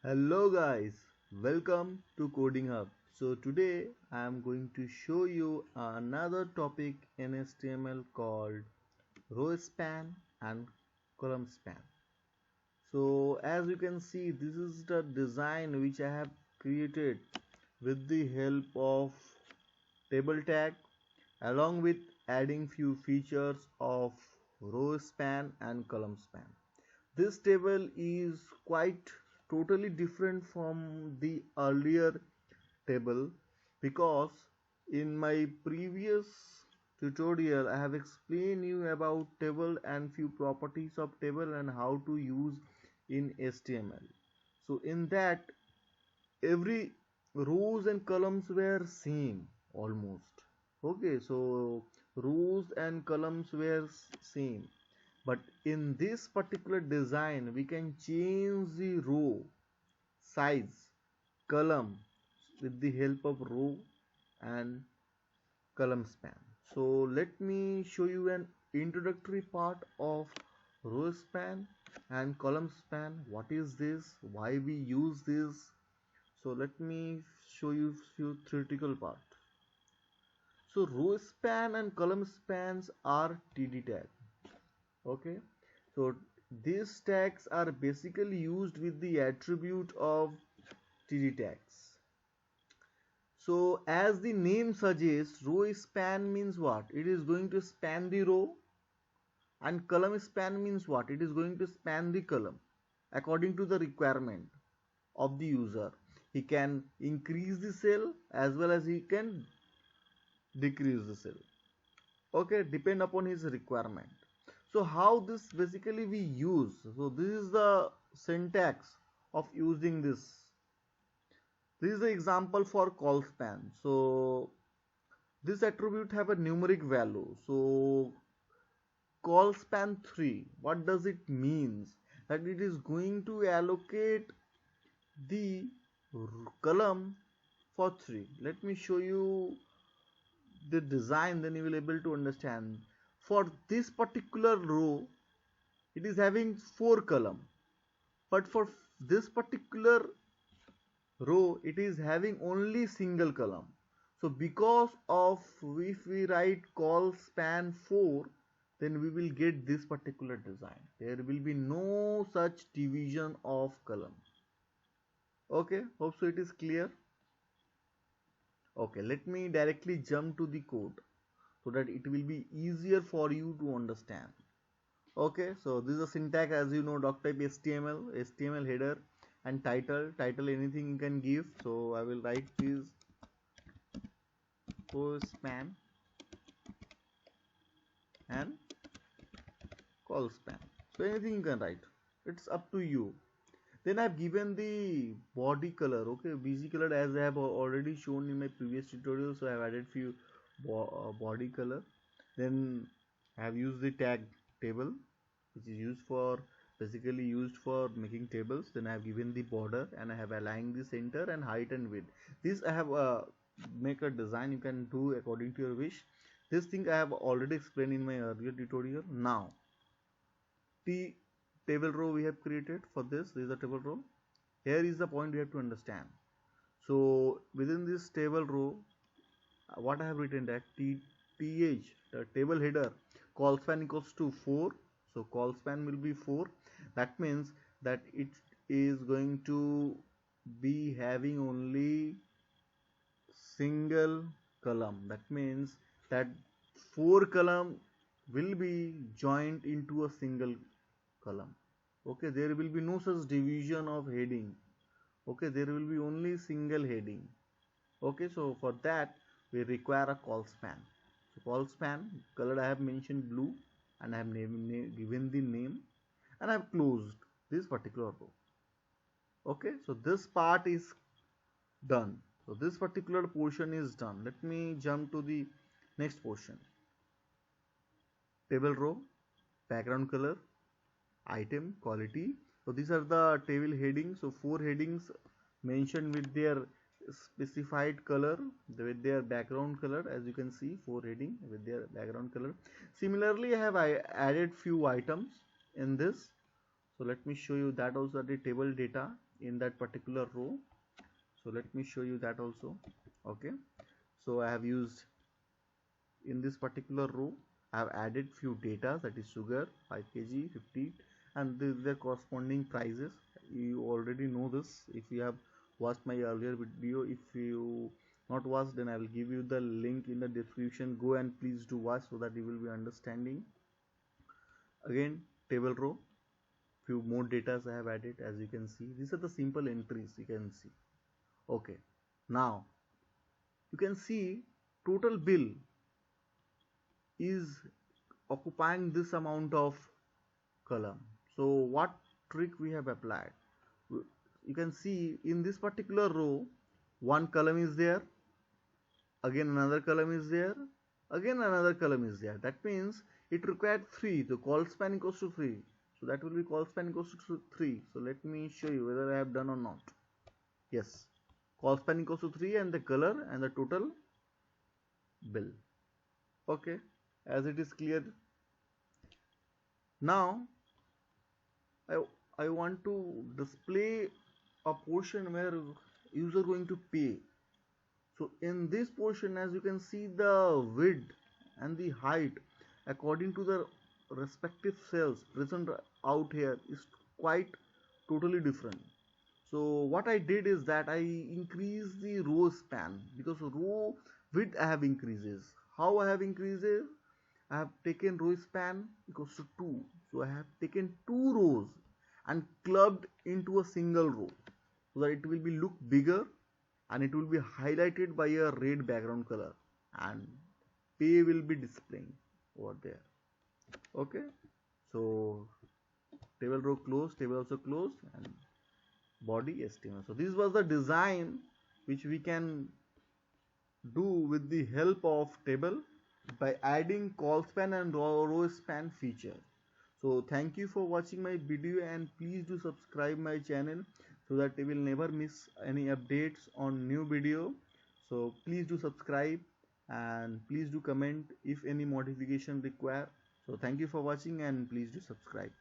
Hello guys, welcome to Coding Hub. So today I am going to show you another topic in HTML called row span and column span. So as you can see, this is the design which I have created with the help of table tag along with adding few features of row span and column span. This table is quite totally different from the earlier table because in my previous tutorial I have explained you about table and few properties of table and how to use in HTML. So in that every rows and columns were same almost. Okay, so rows and columns were same, but in this particular design we can change the row size column with the help of row and column span. So let me show you an introductory part of row span and column span. What is this, why we use this? So let me show you few theoretical part. So row span and column spans are TD tag. Okay, so these tags are basically used with the attribute of TD tags. So as the name suggests, row span means what? It is going to span the row, and column span means what? It is going to span the column according to the requirement of the user. He can increase the cell as well as he can decrease the cell. Okay, depend upon his requirement. So how this basically we use, so this is the syntax of using this is the example for call span. So this attribute have a numeric value. So call span 3, what does it means? That it is going to allocate the column for 3. Let me show you the design, then you will able to understand. For this particular row it is having 4 column, but for this particular row it is having only single column. So because of, if we write call span 4, then we will get this particular design. There will be no such division of column. Okay, hope so it is clear. Okay, let me directly jump to the code so that it will be easier for you to understand. Okay, so this is a syntax, as you know, doc type HTML header and title anything you can give. So I will write this row span and call span. So anything you can write, it's up to you. Then I've given the body color. Okay, BG color, as I have already shown in my previous tutorial, so I have added few body color. Then I have used the tag table, which is used for basically used for making tables. Then I have given the border and I have aligned the center and height and width. This I have make a design you can do according to your wish. This thing I have already explained in my earlier tutorial. Now the table row we have created for this is a table row. Here is the point you have to understand. So within this table row, what I have written that th, the table header, call span equals to 4. So call span will be 4. That means that it is going to be having only single column. That means that 4 column will be joined into a single column. Okay, there will be no such division of heading. Okay, there will be only single heading. Okay, so for that we require a call span. So call span color I have mentioned blue, and I have given the name, and I have closed this particular row. Okay, so this part is done. So this particular portion is done. Let me jump to the next portion. Table row, background color, item, quality. So these are the table headings. So 4 headings mentioned with their specified color, with their background color. As you can see, 4 heading with their background color. Similarly, I have added few items in this. So let me show you that also, the table data. in that particular row. So let me show you that also. Okay, so I have used in this particular row, I have added few data, that is sugar 5 kg 50, and the corresponding prices. You already know this if you have watched my earlier video. If you not watched, then I will give you the link in the description. Go and please do watch so that you will be understanding. Again, table row, few more data I have added. As you can see, these are the simple entries you can see. Okay, now you can see total bill is occupying this amount of column. So what trick we have applied? You can see in this particular row, one column is there, again another column is there, again another column is there. That means it required 3. The call span equals to 3. So that will be call span equals to 3. So let me show you whether I have done or not. Yes, call span equals to 3 and the color and the total bill. Okay, as it is clear. Now I, I want to display a portion where user going to pay. So in this portion, as you can see, the width and the height according to the respective cells present out here is quite totally different. So what I did is that I increased the row span, because row width I have increases. How I have increases? I have taken row span equals to 2. So I have taken 2 rows and clubbed into a single row so that it will be look bigger and it will be highlighted by a red background color, and pay will be displaying over there. Okay, so table row closed, table also closed, and body HTML. So this was the design which we can do with the help of table by adding call span and row span feature. So thank you for watching my video, and please do subscribe my channel so that you will never miss any updates on new video. So please do subscribe and please do comment if any modification required. So thank you for watching and please do subscribe.